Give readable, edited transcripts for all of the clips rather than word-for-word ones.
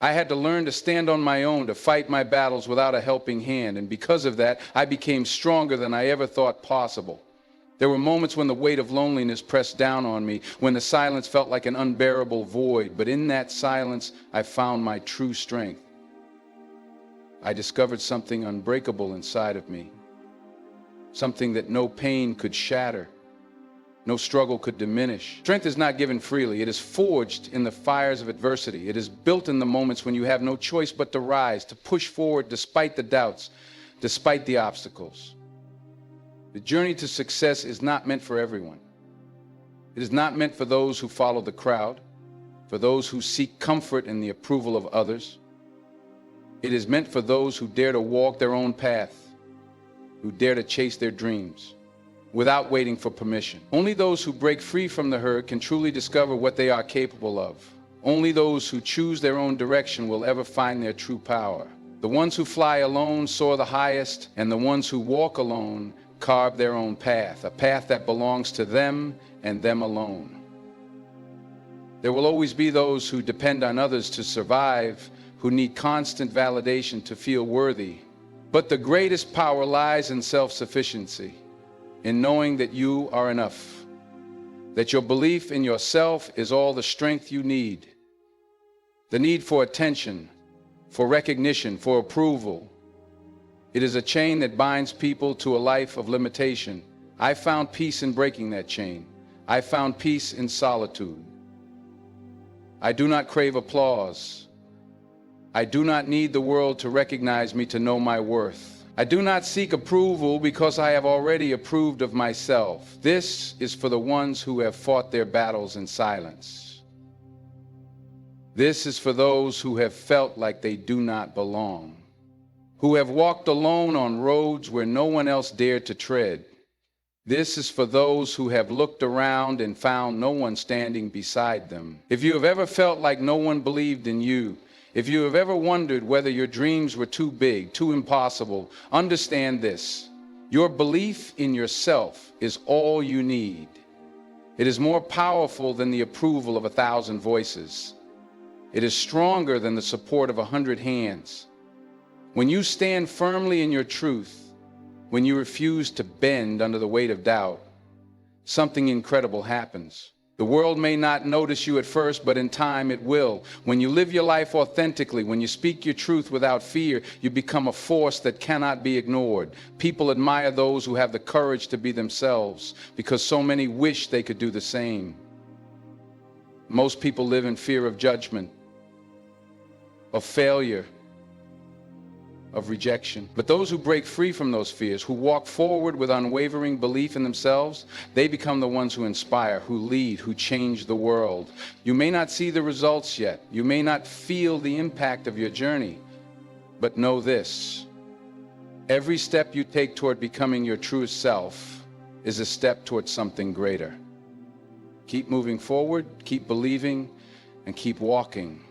I had to learn to stand on my own, to fight my battles without a helping hand, and because of that, I became stronger than I ever thought possible. There were moments when the weight of loneliness pressed down on me, when the silence felt like an unbearable void, but in that silence, I found my true strength. I discovered something unbreakable inside of me, something that no pain could shatter, no struggle could diminish. Strength is not given freely. It is forged in the fires of adversity. It is built in the moments when you have no choice but to rise, to push forward despite the doubts, despite the obstacles. The journey to success is not meant for everyone. It is not meant for those who follow the crowd, for those who seek comfort in the approval of others. It is meant for those who dare to walk their own path, who dare to chase their dreams without waiting for permission. Only those who break free from the herd can truly discover what they are capable of. Only those who choose their own direction will ever find their true power. The ones who fly alone soar the highest, and the ones who walk alone carve their own path, a path that belongs to them and them alone. There will always be those who depend on others to survive, who need constant validation to feel worthy. But the greatest power lies in self-sufficiency, in knowing that you are enough, that your belief in yourself is all the strength you need. The need for attention, for recognition, for approval. It is a chain that binds people to a life of limitation. I found peace in breaking that chain. I found peace in solitude. I do not crave applause. I do not need the world to recognize me to know my worth. I do not seek approval because I have already approved of myself. This is for the ones who have fought their battles in silence. This is for those who have felt like they do not belong, who have walked alone on roads where no one else dared to tread. This is for those who have looked around and found no one standing beside them. If you have ever felt like no one believed in you, if you have ever wondered whether your dreams were too big, too impossible, understand this. Your belief in yourself is all you need. It is more powerful than the approval of 1,000 voices. It is stronger than the support of 100 hands. When you stand firmly in your truth, when you refuse to bend under the weight of doubt, something incredible happens. The world may not notice you at first, but in time it will. When you live your life authentically, when you speak your truth without fear, you become a force that cannot be ignored. People admire those who have the courage to be themselves, because so many wish they could do the same. Most people live in fear of judgment, of failure, of rejection. But those who break free from those fears, who walk forward with unwavering belief in themselves, they become the ones who inspire, who lead, who change the world. You may not see the results yet. You may not feel the impact of your journey. But know this: every step you take toward becoming your truest self is a step towards something greater. Keep moving forward, keep believing, and keep walking,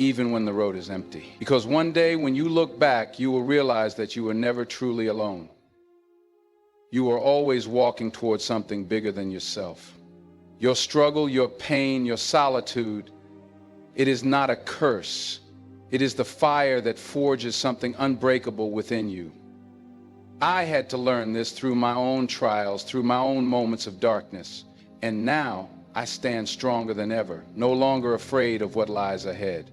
even when the road is empty. Because one day when you look back, you will realize that you were never truly alone. You are always walking towards something bigger than yourself. Your struggle, your pain, your solitude, it is not a curse. It is the fire that forges something unbreakable within you. I had to learn this through my own trials, through my own moments of darkness. And now I stand stronger than ever, no longer afraid of what lies ahead.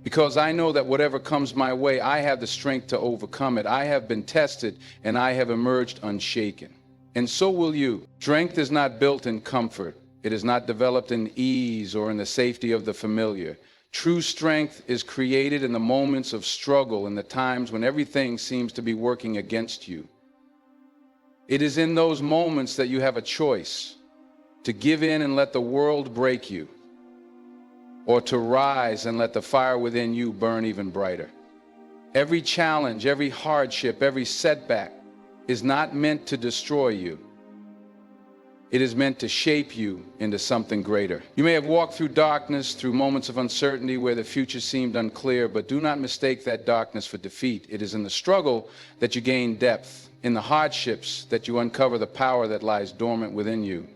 Because I know that whatever comes my way, I have the strength to overcome it. I have been tested and I have emerged unshaken. And so will you. Strength is not built in comfort. It is not developed in ease or in the safety of the familiar. True strength is created in the moments of struggle, in the times when everything seems to be working against you. It is in those moments that you have a choice to give in and let the world break you, or to rise and let the fire within you burn even brighter. Every challenge, every hardship, every setback is not meant to destroy you. It is meant to shape you into something greater. You may have walked through darkness, through moments of uncertainty where the future seemed unclear, but do not mistake that darkness for defeat. It is in the struggle that you gain depth, in the hardships that you uncover the power that lies dormant within you.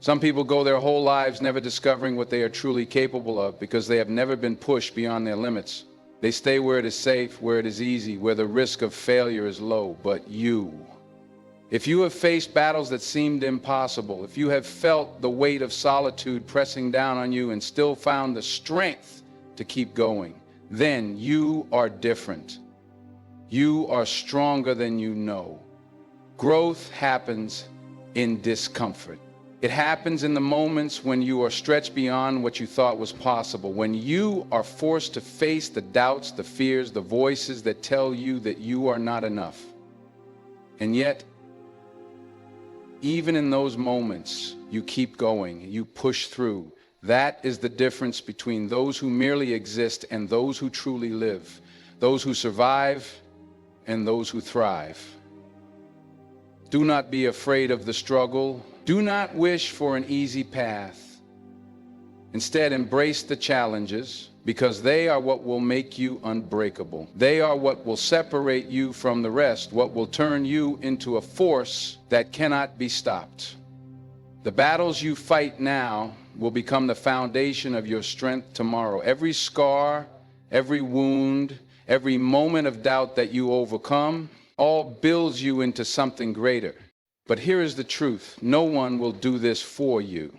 Some people go their whole lives never discovering what they are truly capable of because they have never been pushed beyond their limits. They stay where it is safe, where it is easy, where the risk of failure is low. But if you have faced battles that seemed impossible, if you have felt the weight of solitude pressing down on you and still found the strength to keep going, then you are different. You are stronger than you know. Growth happens in discomfort. It happens in the moments when you are stretched beyond what you thought was possible, when you are forced to face the doubts, the fears, the voices that tell you that you are not enough. And yet, even in those moments, you keep going, you push through. That is the difference between those who merely exist and those who truly live, those who survive and those who thrive. Do not be afraid of the struggle. Do not wish for an easy path. Instead, embrace the challenges because they are what will make you unbreakable. They are what will separate you from the rest, what will turn you into a force that cannot be stopped. The battles you fight now will become the foundation of your strength tomorrow. Every scar, every wound, every moment of doubt that you overcome, all builds you into something greater. But here is the truth. No one will do this for you.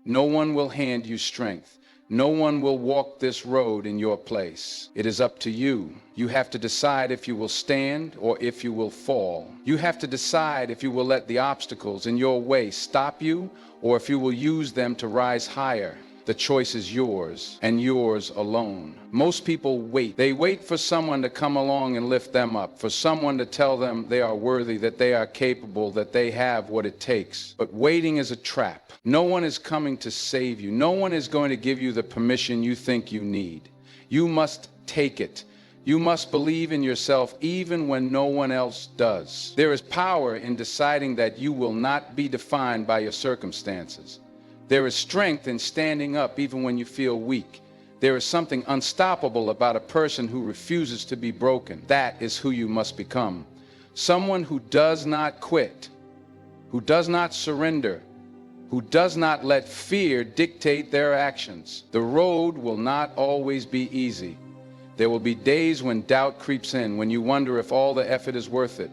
No one will hand you strength. No one will walk this road in your place. It is up to you. You have to decide if you will stand or if you will fall. You have to decide if you will let the obstacles in your way stop you or if you will use them to rise higher. The choice is yours and yours alone. Most people wait. They wait for someone to come along and lift them up, for someone to tell them they are worthy, that they are capable, that they have what it takes. But waiting is a trap. No one is coming to save you. No one is going to give you the permission you think you need. You must take it. You must believe in yourself even when no one else does. There is power in deciding that you will not be defined by your circumstances. There is strength in standing up even when you feel weak. There is something unstoppable about a person who refuses to be broken. That is who you must become. Someone who does not quit, who does not surrender, who does not let fear dictate their actions. The road will not always be easy. There will be days when doubt creeps in, when you wonder if all the effort is worth it.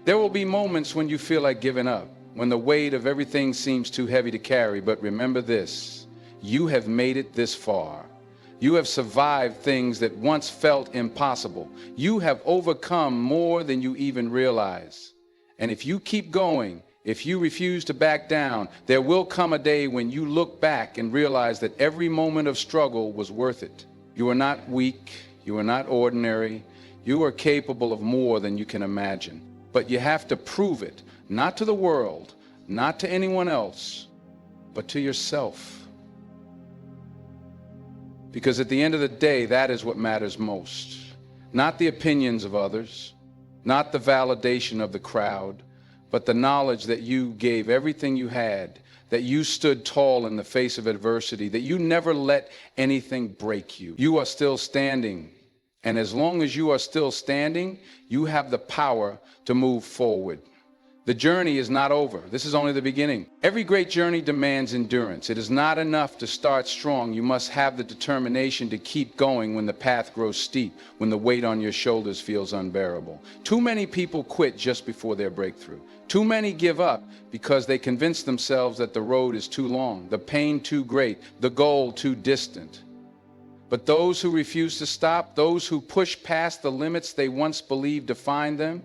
There will be moments when you feel like giving up, when the weight of everything seems too heavy to carry. But remember this, you have made it this far. You have survived things that once felt impossible. You have overcome more than you even realize. And if you keep going, if you refuse to back down, there will come a day when you look back and realize that every moment of struggle was worth it. You are not weak. You are not ordinary. You are capable of more than you can imagine. But you have to prove it, not to the world, not to anyone else, but to yourself. Because at the end of the day, that is what matters most. Not the opinions of others, not the validation of the crowd, but the knowledge that you gave everything you had, that you stood tall in the face of adversity, that you never let anything break you. You are still standing. And as long as you are still standing, you have the power to move forward. The journey is not over. This is only the beginning. Every great journey demands endurance. It is not enough to start strong. You must have the determination to keep going when the path grows steep, when the weight on your shoulders feels unbearable. Too many people quit just before their breakthrough. Too many give up because they convince themselves that the road is too long, the pain too great, the goal too distant. But those who refuse to stop, those who push past the limits they once believed defined them,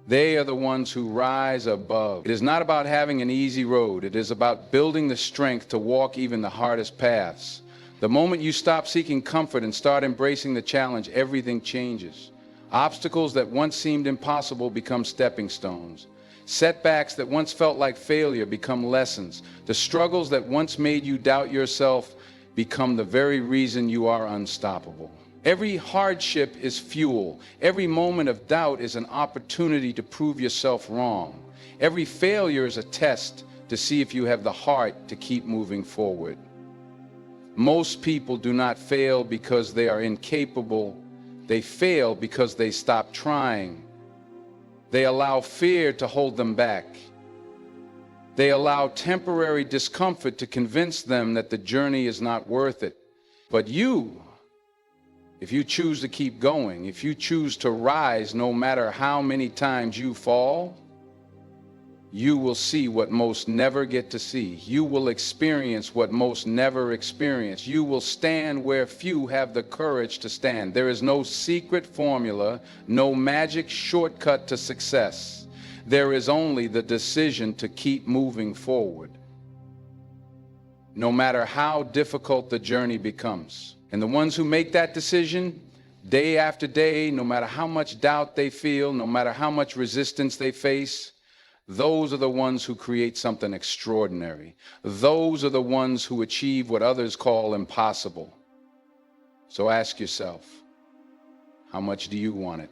they are the ones who rise above. It is not about having an easy road. It is about building the strength to walk even the hardest paths. The moment you stop seeking comfort and start embracing the challenge, everything changes. Obstacles that once seemed impossible become stepping stones. Setbacks that once felt like failure become lessons. The struggles that once made you doubt yourself become the very reason you are unstoppable. Every hardship is fuel. Every moment of doubt is an opportunity to prove yourself wrong. Every failure is a test to see if you have the heart to keep moving forward. Most people do not fail because they are incapable. They fail because they stop trying. They allow fear to hold them back. They allow temporary discomfort to convince them that the journey is not worth it. But you, if you choose to keep going, if you choose to rise no matter how many times you fall, you will see what most never get to see. You will experience what most never experience. You will stand where few have the courage to stand. There is no secret formula, no magic shortcut to success. There is only the decision to keep moving forward, no matter how difficult the journey becomes. And the ones who make that decision day after day, no matter how much doubt they feel, no matter how much resistance they face, those are the ones who create something extraordinary. Those are the ones who achieve what others call impossible. So ask yourself, how much do you want it?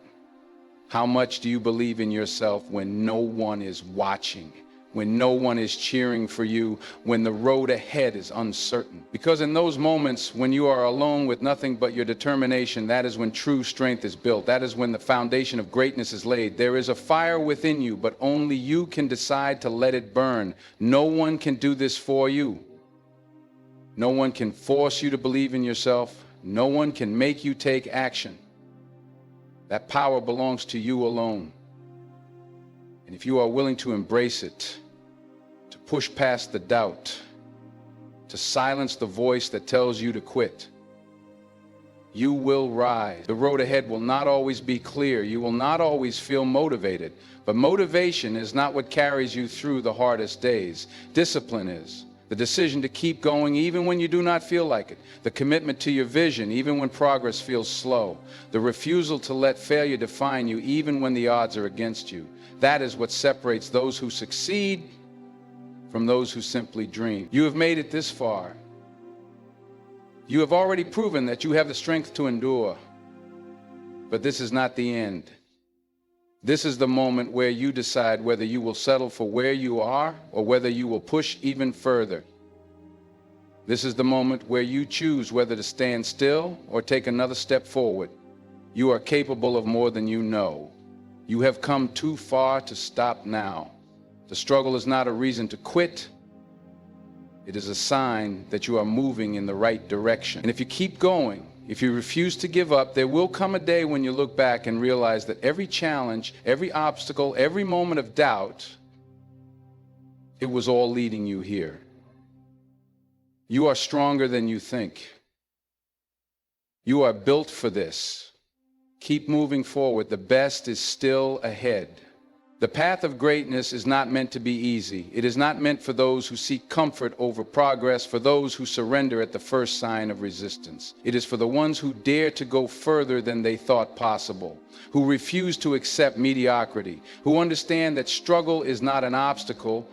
How much do you believe in yourself when no one is watching, when no one is cheering for you, when the road ahead is uncertain? Because in those moments when you are alone with nothing but your determination, that is when true strength is built. That is when the foundation of greatness is laid. There is a fire within you, but only you can decide to let it burn. No one can do this for you. No one can force you to believe in yourself. No one can make you take action. That power belongs to you alone. And if you are willing to embrace it, to push past the doubt, to silence the voice that tells you to quit, you will rise. The road ahead will not always be clear. You will not always feel motivated. But motivation is not what carries you through the hardest days. Discipline is. The decision to keep going even when you do not feel like it. The commitment to your vision even when progress feels slow. The refusal to let failure define you even when the odds are against you. That is what separates those who succeed from those who simply dream. You have made it this far. You have already proven that you have the strength to endure. But this is not the end. This is the moment where you decide whether you will settle for where you are or whether you will push even further. This is the moment where you choose whether to stand still or take another step forward. You are capable of more than you know. You have come too far to stop now. The struggle is not a reason to quit. It is a sign that you are moving in the right direction. And if you keep going, if you refuse to give up, there will come a day when you look back and realize that every challenge, every obstacle, every moment of doubt, it was all leading you here. You are stronger than you think. You are built for this. Keep moving forward. The best is still ahead. The path of greatness is not meant to be easy. It is not meant for those who seek comfort over progress, for those who surrender at the first sign of resistance. It is for the ones who dare to go further than they thought possible, who refuse to accept mediocrity, who understand that struggle is not an obstacle,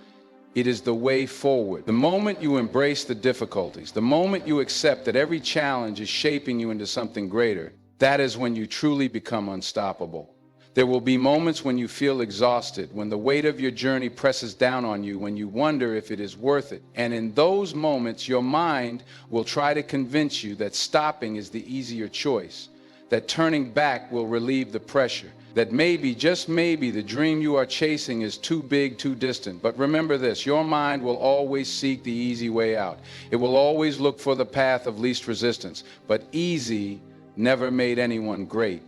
it is the way forward. The moment you embrace the difficulties, the moment you accept that every challenge is shaping you into something greater, that is when you truly become unstoppable. There will be moments when you feel exhausted, when the weight of your journey presses down on you, when you wonder if it is worth it. And in those moments, your mind will try to convince you that stopping is the easier choice, that turning back will relieve the pressure, that maybe, just maybe, the dream you are chasing is too big, too distant. But remember this, your mind will always seek the easy way out. It will always look for the path of least resistance. But easy never made anyone great.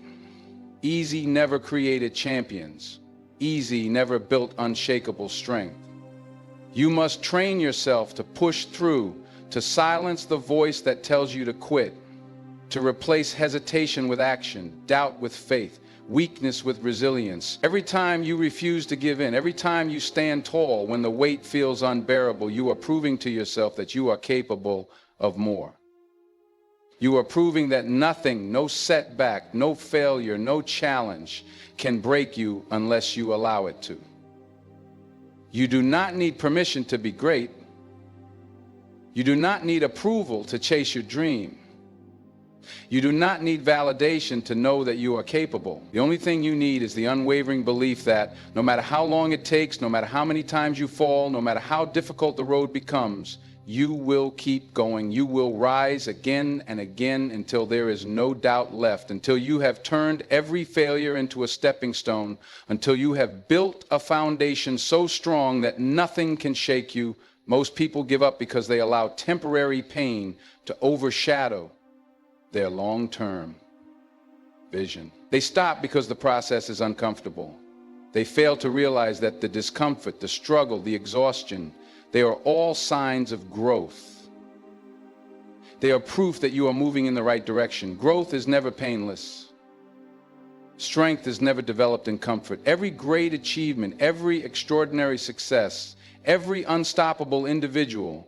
Easy never created champions. Easy never built unshakable strength. You must train yourself to push through, to silence the voice that tells you to quit, to replace hesitation with action, doubt with faith, weakness with resilience. Every time you refuse to give in, every time you stand tall when the weight feels unbearable, you are proving to yourself that you are capable of more. You are proving that nothing, no setback, no failure, no challenge can break you unless you allow it to. You do not need permission to be great. You do not need approval to chase your dream. You do not need validation to know that you are capable. The only thing you need is the unwavering belief that no matter how long it takes, no matter how many times you fall, no matter how difficult the road becomes, you will keep going. You will rise again and again until there is no doubt left, until you have turned every failure into a stepping stone, until you have built a foundation so strong that nothing can shake you. Most people give up because they allow temporary pain to overshadow their long-term vision. They stop because the process is uncomfortable. They fail to realize that the discomfort, the struggle, the exhaustion, they are all signs of growth. They are proof that you are moving in the right direction. Growth is never painless. Strength is never developed in comfort. Every great achievement, every extraordinary success, every unstoppable individual,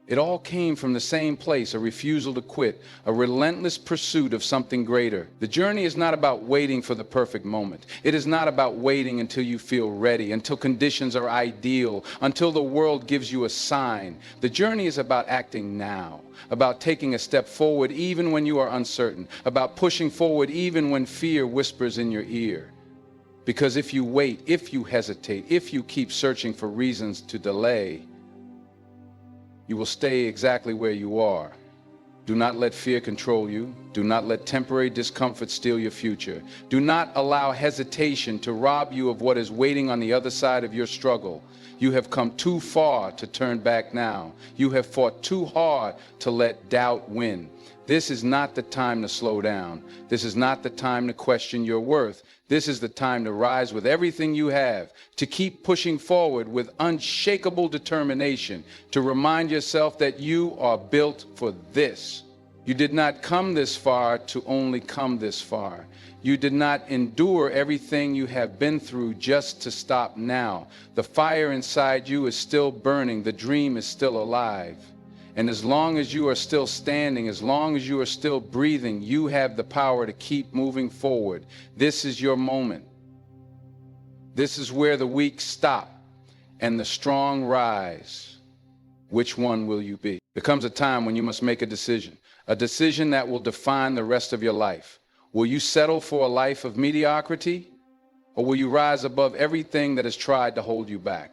it all came from the same place, a refusal to quit, a relentless pursuit of something greater. The journey is not about waiting for the perfect moment. It is not about waiting until you feel ready, until conditions are ideal, until the world gives you a sign. The journey is about acting now, about taking a step forward even when you are uncertain, about pushing forward even when fear whispers in your ear. Because if you wait, if you hesitate, if you keep searching for reasons to delay, you will stay exactly where you are. Do not let fear control you. Do not let temporary discomfort steal your future. Do not allow hesitation to rob you of what is waiting on the other side of your struggle. You have come too far to turn back now. You have fought too hard to let doubt win. This is not the time to slow down. This is not the time to question your worth. This is the time to rise with everything you have, to keep pushing forward with unshakable determination, to remind yourself that you are built for this. You did not come this far to only come this far. You did not endure everything you have been through just to stop now. The fire inside you is still burning. The dream is still alive. And as long as you are still standing, as long as you are still breathing, you have the power to keep moving forward. This is your moment. This is where the weak stop and the strong rise. Which one will you be? There comes a time when you must make a decision that will define the rest of your life. Will you settle for a life of mediocrity, or will you rise above everything that has tried to hold you back?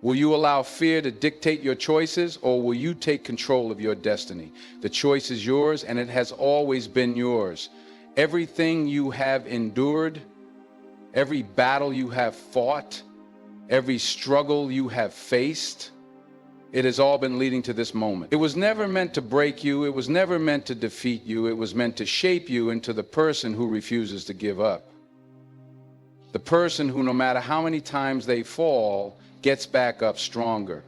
Will you allow fear to dictate your choices, or will you take control of your destiny? The choice is yours, and it has always been yours. Everything you have endured, every battle you have fought, every struggle you have faced, it has all been leading to this moment. It was never meant to break you. It was never meant to defeat you. It was meant to shape you into the person who refuses to give up. The person who, no matter how many times they fall, gets back up stronger.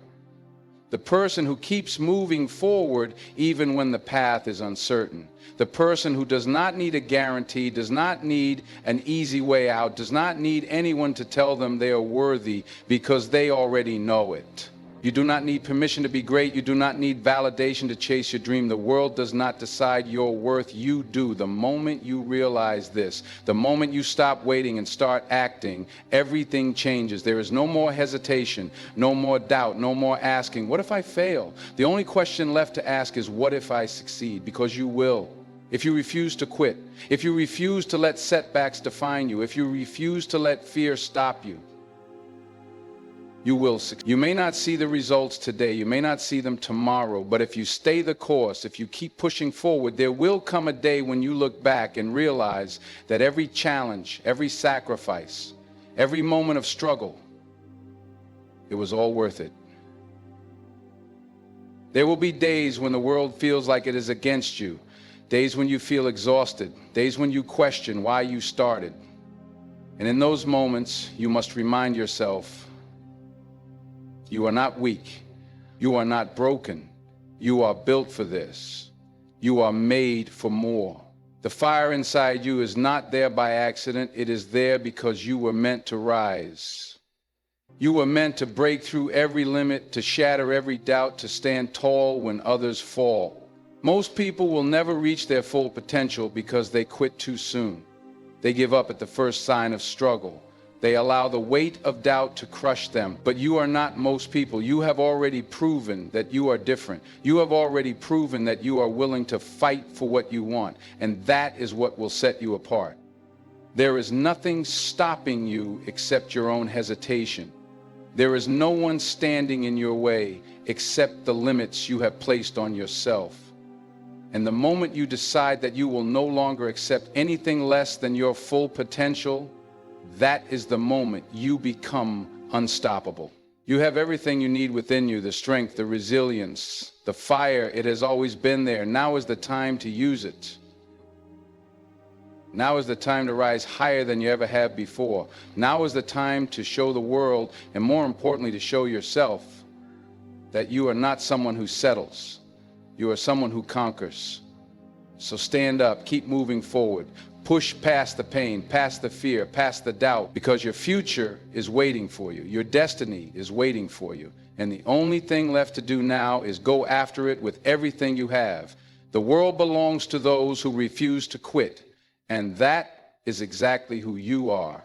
The person who keeps moving forward even when the path is uncertain. The person who does not need a guarantee, does not need an easy way out, does not need anyone to tell them they are worthy, because they already know it. You do not need permission to be great. You do not need validation to chase your dream. The world does not decide your worth. You do. The moment you realize this, the moment you stop waiting and start acting, everything changes. There is no more hesitation, no more doubt, no more asking, what if I fail? The only question left to ask is, what if I succeed? Because you will. If you refuse to quit, if you refuse to let setbacks define you, if you refuse to let fear stop you, you will succeed. You may not see the results today, you may not see them tomorrow, but if you stay the course, if you keep pushing forward, there will come a day when you look back and realize that every challenge, every sacrifice, every moment of struggle, it was all worth it. There will be days when the world feels like it is against you, days when you feel exhausted, days when you question why you started. And in those moments, you must remind yourself, you are not weak. You are not broken. You are built for this. You are made for more. The fire inside you is not there by accident. It is there because you were meant to rise. You were meant to break through every limit, to shatter every doubt, to stand tall when others fall. Most people will never reach their full potential because they quit too soon. They give up at the first sign of struggle. They allow the weight of doubt to crush them. But you are not most people. You have already proven that you are different. You have already proven that you are willing to fight for what you want. And that is what will set you apart. There is nothing stopping you except your own hesitation. There is no one standing in your way except the limits you have placed on yourself. And the moment you decide that you will no longer accept anything less than your full potential, that is the moment you become unstoppable. You have everything you need within you, the strength, the resilience, the fire. It has always been there. Now is the time to use it. Now is the time to rise higher than you ever have before. Now is the time to show the world, and more importantly, to show yourself, that you are not someone who settles. You are someone who conquers. So stand up, keep moving forward. Push past the pain, past the fear, past the doubt, because your future is waiting for you. Your destiny is waiting for you. And the only thing left to do now is go after it with everything you have. The world belongs to those who refuse to quit. And that is exactly who you are.